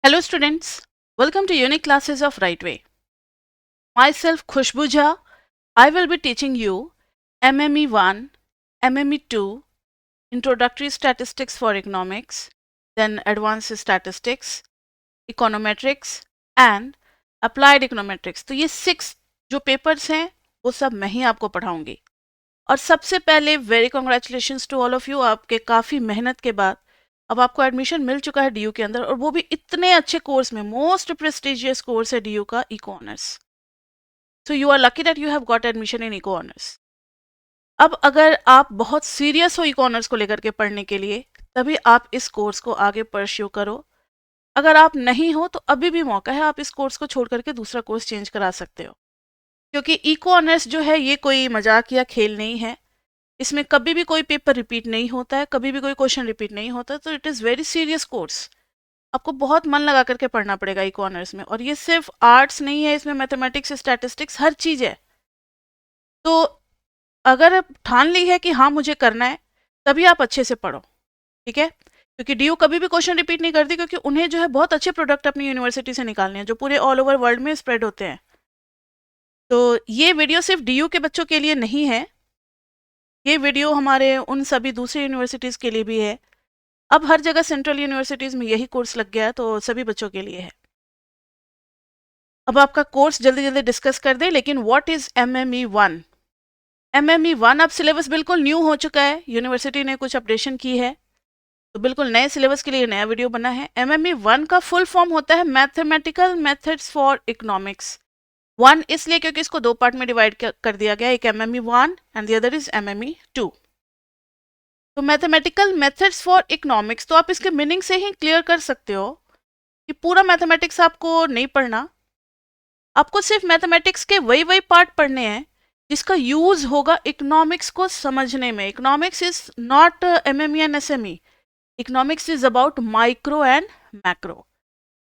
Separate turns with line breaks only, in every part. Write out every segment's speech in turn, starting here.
Hello students, welcome to Unique Classes of Right Way. Myself Khushbu Jha, I will be teaching you MME 1, MME 2, Introductory Statistics for Economics, then Advanced Statistics, Econometrics and Applied Econometrics. तो ये 6 जो papers हैं वो सब मैं ही आपको पढ़ाऊंगी। और सबसे पहले very congratulations to all of you, आपके काफ़ी मेहनत के बाद अब आपको एडमिशन मिल चुका है डीयू के अंदर, और वो भी इतने अच्छे कोर्स में। मोस्ट प्रेस्टिजियस कोर्स है डीयू का eco honours. So you are lucky that you have got admission in eco honours. अब अगर आप बहुत सीरियस हो इको ऑनर्स को लेकर के पढ़ने के लिए, तभी आप इस कोर्स को आगे परस्यू करो। अगर आप नहीं हो तो अभी भी मौका है, आप इस कोर्स को छोड़ करके दूसरा कोर्स चेंज करा सकते हो, क्योंकि इको ऑनर्स जो है ये कोई मजाक या खेल नहीं है। इसमें कभी भी कोई पेपर रिपीट नहीं होता है, कभी भी कोई क्वेश्चन रिपीट नहीं होता, तो it is very serious course. आपको बहुत मन लगा करके पढ़ना पड़ेगा इको ऑनर्स में। और ये सिर्फ आर्ट्स नहीं है, इसमें मैथमेटिक्स, स्टैटिस्टिक्स, हर चीज़ है। तो अगर ठान ली है कि हाँ मुझे करना है, तभी आप अच्छे से पढ़ो, ठीक है। क्योंकि डीयू कभी भी क्वेश्चन रिपीट नहीं करती, क्योंकि उन्हें जो है बहुत अच्छे प्रोडक्ट अपनी यूनिवर्सिटी से निकालने हैं जो पूरे ऑल ओवर वर्ल्ड में स्प्रेड होते हैं। तो ये वीडियो सिर्फ डीयू के बच्चों के लिए नहीं है, ये वीडियो हमारे उन सभी दूसरी यूनिवर्सिटीज़ के लिए भी है। अब हर जगह सेंट्रल यूनिवर्सिटीज़ में यही कोर्स लग गया है, तो सभी बच्चों के लिए है। अब आपका कोर्स जल्दी जल्दी डिस्कस कर दें, लेकिन व्हाट इज़ MME 1? MME 1 अब सिलेबस बिल्कुल न्यू हो चुका है, यूनिवर्सिटी ने कुछ अपडेशन की है, तो बिल्कुल नए सिलेबस के लिए नया वीडियो बना है। MME 1 का फुल फॉर्म होता है मैथमेटिकल मेथड्स फॉर इकोनॉमिक्स। 1 इसलिए क्योंकि इसको 2 पार्ट में डिवाइड कर दिया गया, एक MME 1 and the other is MME 2। तो मैथमेटिकल मेथड्स फॉर इकोनॉमिक्स, तो आप इसके मीनिंग से ही क्लियर कर सकते हो कि पूरा मैथमेटिक्स आपको नहीं पढ़ना, आपको सिर्फ मैथमेटिक्स के वही वही पार्ट पढ़ने हैं जिसका यूज होगा इकोनॉमिक्स को समझने में। Economics is not MME and SME, economics is about micro and macro.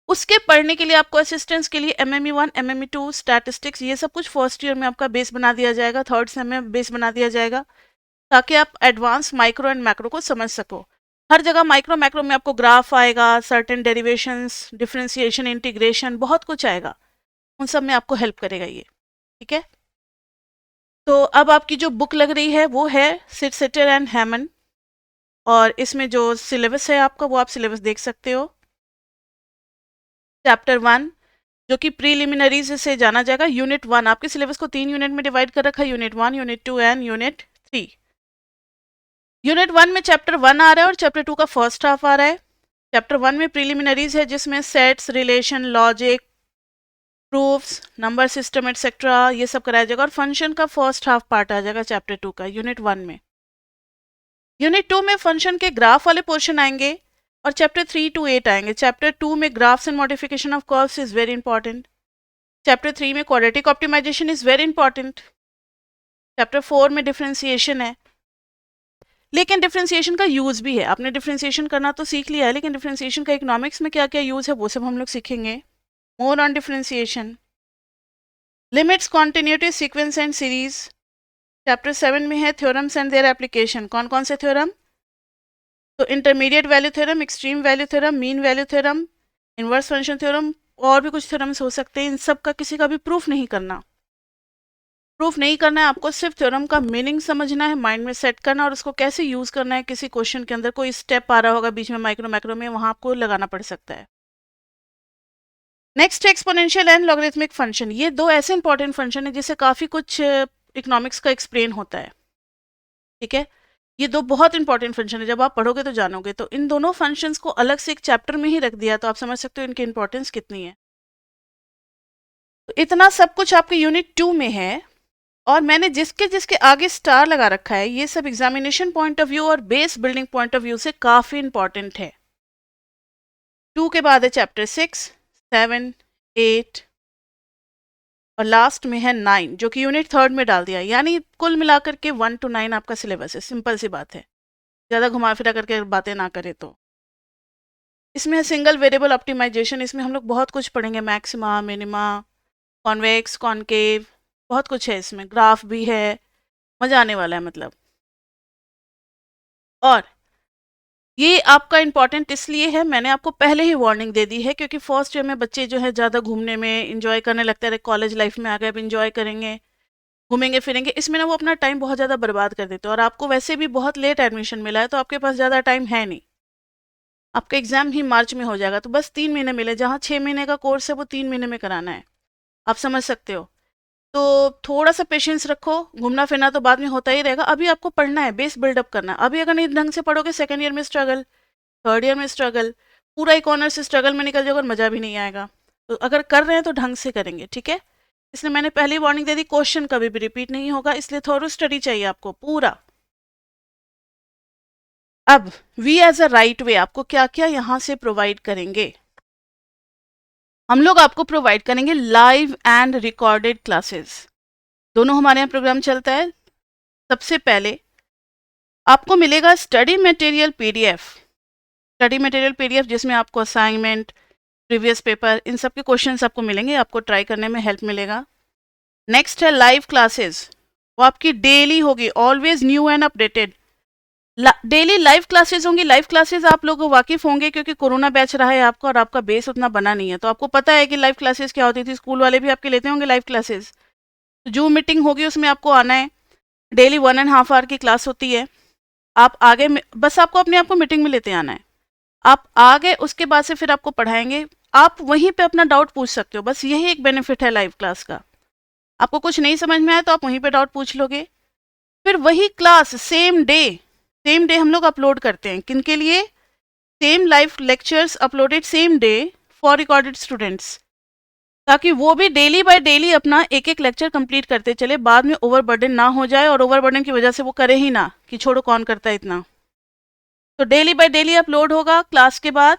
उसके पढ़ने के लिए आपको असिस्टेंस के लिए MME 1, MME 2, स्टैटिस्टिक्स, ये सब कुछ फर्स्ट ईयर में आपका बेस बना दिया जाएगा, थर्ड सेम में बेस बना दिया जाएगा, ताकि आप एडवांस माइक्रो एंड मैक्रो को समझ सको। हर जगह माइक्रो मैक्रो में आपको ग्राफ आएगा, सर्टेन डेरिवेशंस, डिफरेंशिएशन, इंटीग्रेशन, बहुत कुछ आएगा, उन सब में आपको हेल्प करेगा ये, ठीक है। तो अब आपकी जो बुक लग रही है वो है सिटसेटर एंड हैमन, और इसमें जो सिलेबस है आपका वो आप सिलेबस देख सकते हो। चैप्टर 1 जो कि प्रीलिमिनरीज से जाना जाएगा। यूनिट 1 आपके सिलेबस को 3 यूनिट में डिवाइड कर रखा है, unit 1, unit 2 and unit 3। Unit 1 में चैप्टर 1 आ रहा है और चैप्टर 2 का फर्स्ट हाफ आ रहा है। चैप्टर 1 में प्रीलिमिनरीज है, जिसमें sets, relation, logic, proofs, number system etcetera ये सब कराया जाएगा। और फंक्शन का फर्स्ट हाफ पार्ट आ जाएगा चैप्टर 2 का यूनिट 1 में। यूनिट 2 में फंक्शन के ग्राफ वाले पोर्शन आएंगे और चैप्टर 3 to 8 आएंगे। चैप्टर 2 में graphs and modification of curves is very important. Chapter 3 में quadratic optimisation is very important. Chapter 4 में डिफरेंशिएशन है, लेकिन डिफरेंशिएशन का यूज भी है। आपने डिफरेंशिएशन करना तो सीख लिया है, लेकिन डिफरेंशिएशन का इकोनॉमिक्स में क्या क्या यूज है वो सब हम लोग सीखेंगे। More on differentiation, limits, continuity, sequence and series. Chapter 7 में है थ्योरम्स एंड देयर एप्लीकेशन। कौन कौन से थ्योरम? तो intermediate value theorem, extreme value theorem, mean value theorem, inverse function theorem, और भी कुछ थ्योरम्स हो सकते हैं। इन सब का किसी का भी प्रूफ नहीं करना। प्रूफ नहीं करना है, आपको सिर्फ थ्योरम का मीनिंग समझना है, माइंड में सेट करना, और उसको कैसे यूज करना है। किसी क्वेश्चन के अंदर कोई स्टेप आ रहा होगा बीच में माइक्रो मैक्रो में, वहां आपको लगाना पड़ सकता है। Next exponential and logarithmic function. ये दो ऐसे इंपॉर्टेंट फंक्शन है जिससे काफी कुछ इकोनॉमिक्स का एक्सप्लेन होता है, ठीक है। ये दो बहुत इंपॉर्टेंट फंक्शन है, जब आप पढ़ोगे तो जानोगे। तो इन दोनों फंक्शंस को अलग से एक चैप्टर में ही रख दिया, तो आप समझ सकते हो इनकी इंपॉर्टेंस कितनी है। तो इतना सब कुछ आपके यूनिट 2 में है, और मैंने जिसके जिसके आगे स्टार लगा रखा है ये सब एग्जामिनेशन पॉइंट ऑफ व्यू और base building point of view से काफी इंपॉर्टेंट है। 2 के बाद है चैप्टर 6, 7, 8 और लास्ट में है 9, जो कि यूनिट 3 में डाल दिया। यानी कुल मिलाकर के 1 to 9 आपका सिलेबस है। सिंपल सी बात है, ज़्यादा घुमा फिरा करके बातें ना करें तो। इसमें है सिंगल वेरिएबल ऑप्टिमाइजेशन। इसमें हम लोग बहुत कुछ पढ़ेंगे, मैक्सिमा, मिनिमा, कॉन्वेक्स, कॉनकेव, बहुत कुछ है इसमें। ग्राफ भी है, मज़ा आने वाला है मतलब। और ये आपका इम्पॉर्टेंट इसलिए है, मैंने आपको पहले ही वार्निंग दे दी है, क्योंकि फर्स्ट ईयर में बच्चे जो है ज़्यादा घूमने में इंजॉय करने लगते हैं, कॉलेज लाइफ में आ गए अब इंजॉय करेंगे, घूमेंगे फिरेंगे, इसमें ना वो अपना टाइम बहुत ज़्यादा बर्बाद कर देते हैं। और आपको वैसे भी बहुत लेट एडमिशन मिला है, तो आपके पास ज़्यादा टाइम है नहीं, आपका एग्जाम ही मार्च में हो जाएगा, तो बस 3 महीने मिले, जहाँ 6 महीने का कोर्स है वो 3 महीने में कराना है, आप समझ सकते हो। तो थोड़ा सा पेशेंस रखो, घूमना फिरना तो बाद में होता ही रहेगा, अभी आपको पढ़ना है, बेस बिल्डअप करना है। अभी अगर नहीं ढंग से पढ़ोगे, सेकंड ईयर में स्ट्रगल, थर्ड ईयर में स्ट्रगल, पूरा एक ऑनर से स्ट्रगल में निकल जाएगा और मज़ा भी नहीं आएगा। तो अगर कर रहे हैं तो ढंग से करेंगे, ठीक है। इसलिए मैंने पहली वार्निंग दे दी, क्वेश्चन कभी भी रिपीट नहीं होगा, इसलिए थोड़ा स्टडी चाहिए आपको पूरा। अब we as a right way आपको क्या क्या यहाँ से प्रोवाइड करेंगे। हम लोग आपको प्रोवाइड करेंगे लाइव एंड रिकॉर्डेड क्लासेस, दोनों हमारे यहाँ प्रोग्राम चलता है। सबसे पहले आपको मिलेगा study material PDF, study material PDF जिसमें आपको असाइनमेंट, प्रीवियस पेपर, इन सब के क्वेश्चंस आपको मिलेंगे, आपको ट्राई करने में हेल्प मिलेगा। नेक्स्ट है लाइव क्लासेस, वो आपकी डेली होगी, always new and updated. Daily live classes होंगी। लाइव क्लासेस आप लोग वाकिफ होंगे क्योंकि कोरोना बैच रहा है आपका और आपका बेस उतना बना नहीं है, तो आपको पता है कि लाइव क्लासेस क्या होती थी, स्कूल वाले भी आपके लेते होंगे लाइव क्लासेस। जो मीटिंग होगी उसमें आपको आना है, डेली 1.5 आवर की क्लास होती है। आप आगे बस आपको अपने आप को मीटिंग में लेते आना है, आप आ गए उसके बाद से फिर आपको पढ़ाएंगे, आप वहीं पे अपना डाउट पूछ सकते हो, बस यही एक बेनिफिट है लाइव क्लास का। आपको कुछ नहीं समझ में आया तो आप वहीं पे डाउट पूछ लोगे, फिर वही क्लास सेम डे हम लोग अपलोड करते हैं। किन के लिए? Same live lectures uploaded same day for recorded students, ताकि वो भी डेली बाय डेली अपना एक एक लेक्चर कंप्लीट करते चले, बाद में ओवरबर्डन ना हो जाए और ओवरबर्डन की वजह से वो करे ही ना कि छोड़ो कौन करता है इतना। तो डेली बाय डेली अपलोड होगा क्लास के बाद,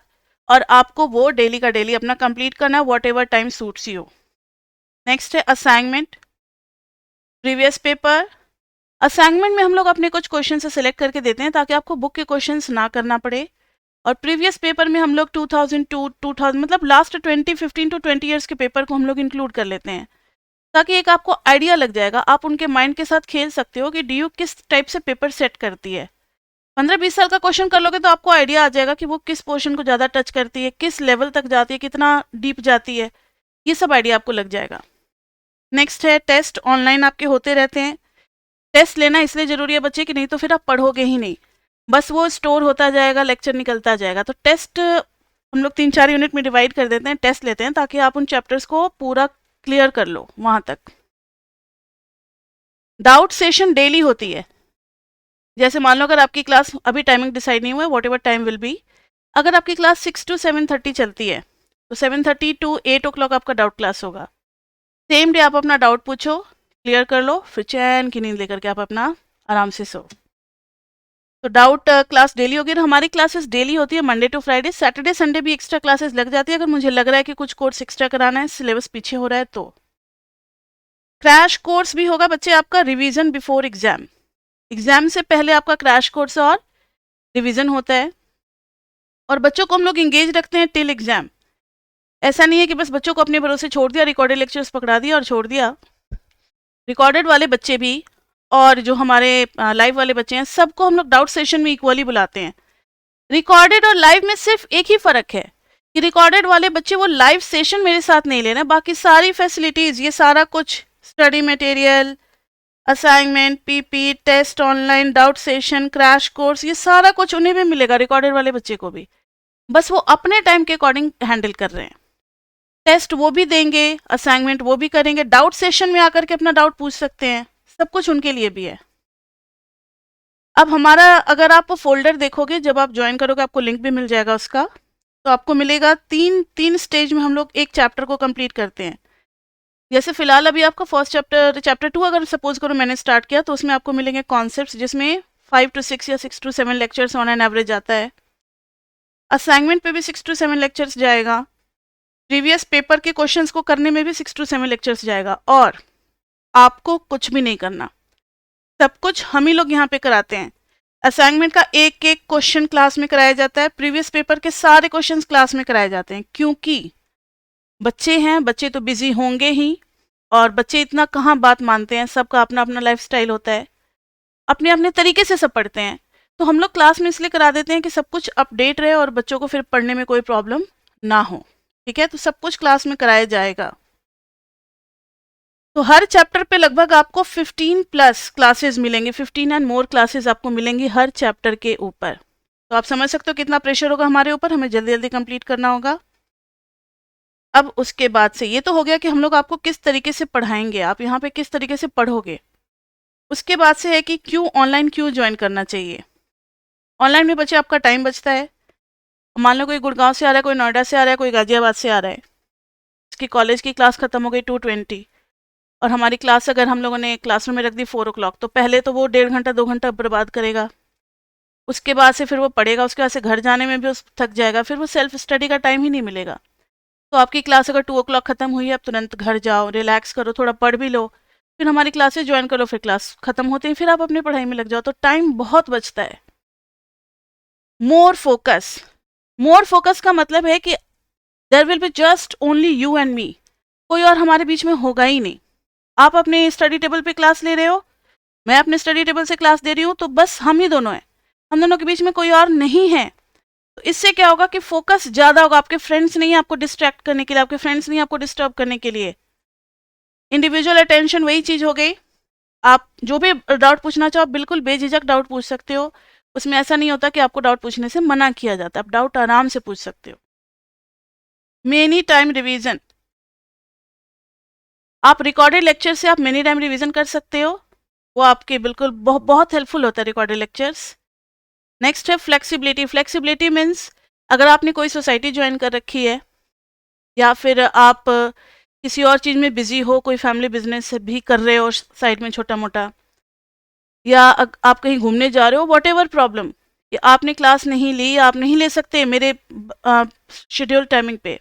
और आपको वो डेली का डेली अपना कंप्लीट करना है, what ever time suits you. Next है असाइनमेंट, प्रीवियस पेपर। असाइनमेंट में हम लोग अपने कुछ क्वेश्चन से सिलेक्ट करके देते हैं ताकि आपको बुक के क्वेश्चंस ना करना पड़े, और प्रीवियस पेपर में हम लोग 2000 मतलब लास्ट 15 टू 20 ईयर्स के पेपर को हम लोग इंक्लूड कर लेते हैं, ताकि एक आपको आइडिया लग जाएगा, आप उनके माइंड के साथ खेल सकते हो कि डी यू किस टाइप से पेपर सेट करती है। 15-20 साल का क्वेश्चन कर लोगे तो आपको आइडिया आ जाएगा कि वो किस पोर्शन को ज़्यादा टच करती है, किस लेवल तक जाती है, कितना डीप जाती है, ये सब आइडिया आपको लग जाएगा। नेक्स्ट है टेस्ट, ऑनलाइन आपके होते रहते हैं। टेस्ट लेना इसलिए ज़रूरी है बच्चे कि नहीं तो फिर आप पढ़ोगे ही नहीं, बस वो स्टोर होता जाएगा, लेक्चर निकलता जाएगा। तो टेस्ट हम लोग 3-4 यूनिट में डिवाइड कर देते हैं, टेस्ट लेते हैं ताकि आप उन चैप्टर्स को पूरा क्लियर कर लो वहाँ तक। डाउट सेशन डेली होती है, जैसे मान लो अगर आपकी क्लास, अभी टाइमिंग डिसाइड नहीं हुआ है, what ever time will be, अगर आपकी क्लास 6 to 7:30 चलती है तो 7:30 to 8 o'clock आपका डाउट क्लास होगा। सेम डे आप अपना डाउट पूछो, क्लियर कर लो, फिर चैन की नींद लेकर के आप अपना आराम से सो। तो डाउट क्लास डेली होगी, और हमारी क्लासेस डेली होती है Monday to Friday, Saturday Sunday भी एक्स्ट्रा क्लासेस लग जाती है अगर मुझे लग रहा है कि कुछ कोर्स एक्स्ट्रा कराना है, सिलेबस पीछे हो रहा है तो। क्रैश कोर्स भी होगा बच्चे आपका, रिवीजन बिफोर एग्जाम, एग्जाम से पहले आपका क्रैश कोर्स और रिवीजन होता है, और बच्चों को हम लोग इंगेज रखते हैं टिल एग्जाम। ऐसा नहीं है कि बस बच्चों को अपने भरोसे छोड़ दिया, रिकॉर्डेड लेक्चर्स पकड़ा दिया और छोड़ दिया। रिकॉर्डेड वाले बच्चे भी और जो हमारे लाइव वाले बच्चे हैं, सबको हम लोग डाउट सेशन में इक्वली बुलाते हैं। रिकॉर्डेड और लाइव में सिर्फ एक ही फ़र्क है कि रिकॉर्डेड वाले बच्चे वो लाइव सेशन मेरे साथ नहीं ले रहे, बाकी सारी फैसिलिटीज़, ये सारा कुछ study material, assignment, PP, test online, doubt session, crash course, ये सारा कुछ उन्हें भी मिलेगा, रिकॉर्डेड वाले बच्चे को भी, बस वो अपने टाइम के अकॉर्डिंग हैंडल कर रहे हैं। टेस्ट वो भी देंगे, असाइनमेंट वो भी करेंगे, डाउट सेशन में आकर के अपना डाउट पूछ सकते हैं, सब कुछ उनके लिए भी है। अब हमारा अगर आप फोल्डर देखोगे, जब आप ज्वाइन करोगे आपको लिंक भी मिल जाएगा उसका, तो आपको मिलेगा तीन स्टेज में हम लोग एक चैप्टर को कंप्लीट करते हैं। जैसे फिलहाल अभी आपका फर्स्ट चैप्टर 2 अगर सपोज करो मैंने स्टार्ट किया, तो उसमें आपको मिलेंगे कॉन्सेप्ट्स, जिसमें 5 to 6 या 6 to 7 lectures on an average आता है। असाइनमेंट पे भी 6 to 7 लेक्चर्स जाएगा, प्रीवियस पेपर के क्वेश्चंस को करने में भी 6 to 7 लेक्चर्स जाएगा, और आपको कुछ भी नहीं करना, सब कुछ हम ही लोग यहाँ पे कराते हैं। असाइनमेंट का एक एक क्वेश्चन क्लास में कराया जाता है, प्रीवियस पेपर के सारे क्वेश्चंस क्लास में कराए जाते हैं, क्योंकि बच्चे हैं, बच्चे तो बिजी होंगे ही, और बच्चे इतना कहाँ बात मानते हैं, सबका अपना अपना लाइफ स्टाइल होता है, अपने अपने तरीके से सब पढ़ते हैं। तो हम लोग क्लास में इसलिए करा देते हैं कि सब कुछ अपडेट रहे और बच्चों को फिर पढ़ने में कोई प्रॉब्लम ना हो। ठीक है, तो सब कुछ क्लास में कराया जाएगा। तो हर चैप्टर पे लगभग आपको 15 प्लस क्लासेस मिलेंगे, 15 एंड मोर क्लासेस आपको मिलेंगी हर चैप्टर के ऊपर। तो आप समझ सकते हो कितना प्रेशर होगा हमारे ऊपर, हमें जल्दी जल्दी कंप्लीट करना होगा। अब उसके बाद से ये तो हो गया कि हम लोग आपको किस तरीके से पढ़ाएंगे, आप यहाँ पे किस तरीके से पढ़ोगे। उसके बाद से है कि क्यों ऑनलाइन क्यों ज्वाइन करना चाहिए। ऑनलाइन में बच्चे आपका टाइम बचता है। मान लो कोई गुड़गांव से आ रहा है, कोई नोएडा से आ रहा है, कोई गाजियाबाद से आ रहा है, उसकी कॉलेज की क्लास खत्म हो गई 2:20 और हमारी क्लास अगर हम लोगों ने क्लासरूम में रख दी 4 o'clock, तो पहले तो वो 1.5 घंटा 2 घंटा बर्बाद करेगा। उसके बाद से फिर वो पढ़ेगा, उसके बाद से घर जाने में भी उस थक जाएगा, फिर वो सेल्फ स्टडी का टाइम ही नहीं मिलेगा। तो आपकी क्लास अगर 2 o'clock खत्म हुई है, आप तुरंत घर जाओ, रिलैक्स करो, थोड़ा पढ़ भी लो, फिर हमारी क्लासेस ज्वाइन करो, फिर क्लास खत्म होते ही फिर आप अपनी पढ़ाई में लग जाओ, तो टाइम बहुत बचता है। मोर फोकस, मोर फोकस का मतलब है कि there will be just only you and me, कोई और हमारे बीच में होगा ही नहीं। आप अपने स्टडी टेबल पे क्लास ले रहे हो, मैं अपने स्टडी टेबल से क्लास दे रही हूँ, तो बस हम ही दोनों हैं, हम दोनों के बीच में कोई और नहीं है। तो इससे क्या होगा कि फोकस ज़्यादा होगा, आपके फ्रेंड्स नहीं आपको डिस्ट्रैक्ट करने के लिए, आपके फ्रेंड्स नहीं आपको डिस्टर्ब करने के लिए। इंडिविजुअल अटेंशन वही चीज़ हो गई। आप जो भी डाउट पूछना चाहो बिल्कुल बेझिझक डाउट पूछ सकते हो, उसमें ऐसा नहीं होता कि आपको डाउट पूछने से मना किया जाता है, आप डाउट आराम से पूछ सकते हो। मेनी टाइम रिवीजन, आप रिकॉर्डेड लेक्चर से आप मेनी टाइम रिवीजन कर सकते हो, वो आपके बिल्कुल बहुत हेल्पफुल होता है रिकॉर्डेड लेक्चर्स। नेक्स्ट है फ्लेक्सिबिलिटी। फ्लेक्सिबिलिटी मीन्स अगर आपने कोई सोसाइटी ज्वाइन कर रखी है या फिर आप किसी और चीज़ में बिजी हो, कोई फैमिली बिजनेस भी कर रहे हो साइड में छोटा मोटा, या आप कहीं घूमने जा रहे हो, वॉट एवर प्रॉब्लम, आपने क्लास नहीं ली, आप नहीं ले सकते मेरे शेड्यूल टाइमिंग पे,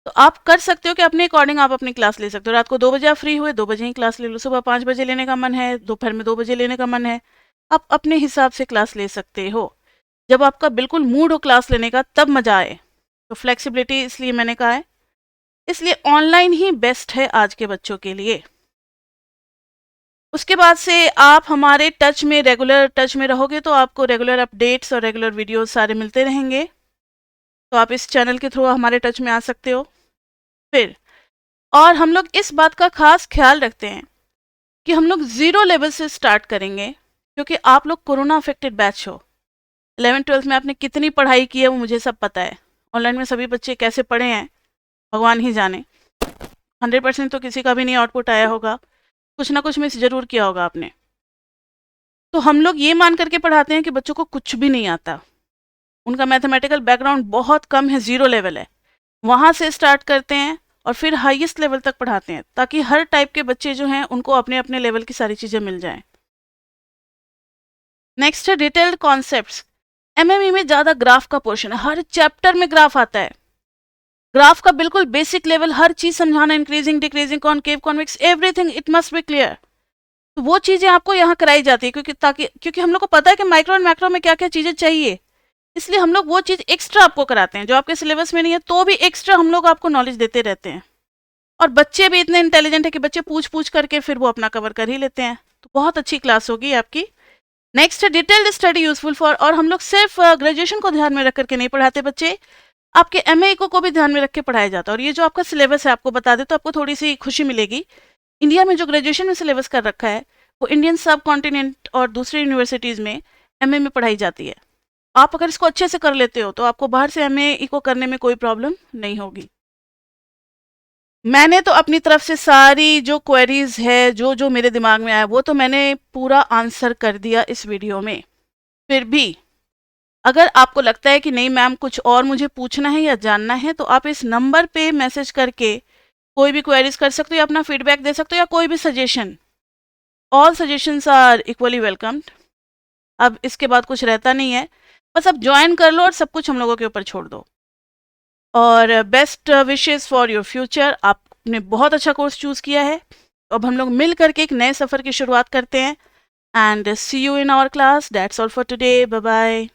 तो आप कर सकते हो कि अपने अकॉर्डिंग आप अपनी क्लास ले सकते हो। रात को 2 बजे आप फ्री हुए, 2 बजे ही क्लास ले लो, सुबह 5 बजे लेने का मन है, दोपहर में 2 बजे लेने का मन है, आप अपने हिसाब से क्लास ले सकते हो। जब आपका बिल्कुल मूड हो क्लास लेने का तब मज़ा आए। तो फ्लेक्सिबिलिटी इसलिए मैंने कहा है, इसलिए ऑनलाइन ही बेस्ट है आज के बच्चों के लिए। उसके बाद से आप हमारे टच में, रेगुलर टच में रहोगे तो आपको रेगुलर अपडेट्स और रेगुलर वीडियोस सारे मिलते रहेंगे। तो आप इस चैनल के थ्रू हमारे टच में आ सकते हो। फिर और हम लोग इस बात का खास ख्याल रखते हैं कि हम लोग 0 लेवल से स्टार्ट करेंगे, क्योंकि आप लोग कोरोना अफेक्टेड बैच हो। 11th-12th में आपने कितनी पढ़ाई की है वो मुझे सब पता है। ऑनलाइन में सभी बच्चे कैसे पढ़े हैं भगवान ही जाने। 100% तो किसी का भी नहीं आउटपुट आया होगा, कुछ ना कुछ मिस ज़रूर किया होगा आपने। तो हम लोग ये मान करके पढ़ाते हैं कि बच्चों को कुछ भी नहीं आता, उनका मैथमेटिकल बैकग्राउंड बहुत कम है, 0 लेवल है, वहाँ से स्टार्ट करते हैं और फिर हाईएस्ट लेवल तक पढ़ाते हैं, ताकि हर टाइप के बच्चे जो हैं उनको अपने अपने लेवल की सारी चीज़ें मिल जाएं। नेक्स्ट है डिटेल्ड कॉन्सेप्ट्स। एमएमई में ज़्यादा ग्राफ का पोर्शन है, हर चैप्टर में ग्राफ आता है। ग्राफ का बिल्कुल बेसिक लेवल, हर चीज़ समझाना, increasing decreasing concave convex everything it must be clear. तो वो चीज़ें आपको यहाँ कराई जाती है, क्योंकि हम लोग को पता है कि माइक्रो एंड मैक्रो में क्या क्या चीज़ें चाहिए, इसलिए हम लोग वो चीज़ एक्स्ट्रा आपको कराते हैं जो आपके सिलेबस में नहीं है, तो भी एक्स्ट्रा हम लोग आपको नॉलेज देते रहते हैं। और बच्चे भी इतने इंटेलिजेंट है कि बच्चे पूछ पूछ करके फिर वो अपना कवर कर ही लेते हैं। तो बहुत अच्छी क्लास होगी आपकी। नेक्स्ट है डिटेल्ड स्टडी यूजफुल फॉर, और हम लोग सिर्फ ग्रेजुएशन को ध्यान में रख करके नहीं पढ़ाते बच्चे, आपके एमए को भी ध्यान में रख के पढ़ाया जाता है। और ये जो आपका सिलेबस है आपको बता दे तो आपको थोड़ी सी खुशी मिलेगी। इंडिया में जो ग्रेजुएशन में सिलेबस कर रखा है वो इंडियन सब कॉन्टिनेंट और दूसरी यूनिवर्सिटीज़ में एमए में पढ़ाई जाती है। आप अगर इसको अच्छे से कर लेते हो तो आपको बाहर से एमए को करने में कोई प्रॉब्लम नहीं होगी। मैंने तो अपनी तरफ से सारी जो क्वेरीज है, जो जो मेरे दिमाग में आया वो तो मैंने पूरा आंसर कर दिया इस वीडियो में। फिर भी अगर आपको लगता है कि नहीं मैम कुछ और मुझे पूछना है या जानना है, तो आप इस नंबर पे मैसेज करके कोई भी क्वेरीज कर सकते हो या अपना फीडबैक दे सकते हो या कोई भी suggestion. All suggestions are equally welcomed. अब इसके बाद कुछ रहता नहीं है, बस अब ज्वाइन कर लो और सब कुछ हम लोगों के ऊपर छोड़ दो। और best wishes for your future. आपने बहुत अच्छा कोर्स चूज़ किया है। अब हम लोग मिल करके एक नए सफ़र की शुरुआत करते हैं। And see you in our class. That's all for today. Bye bye.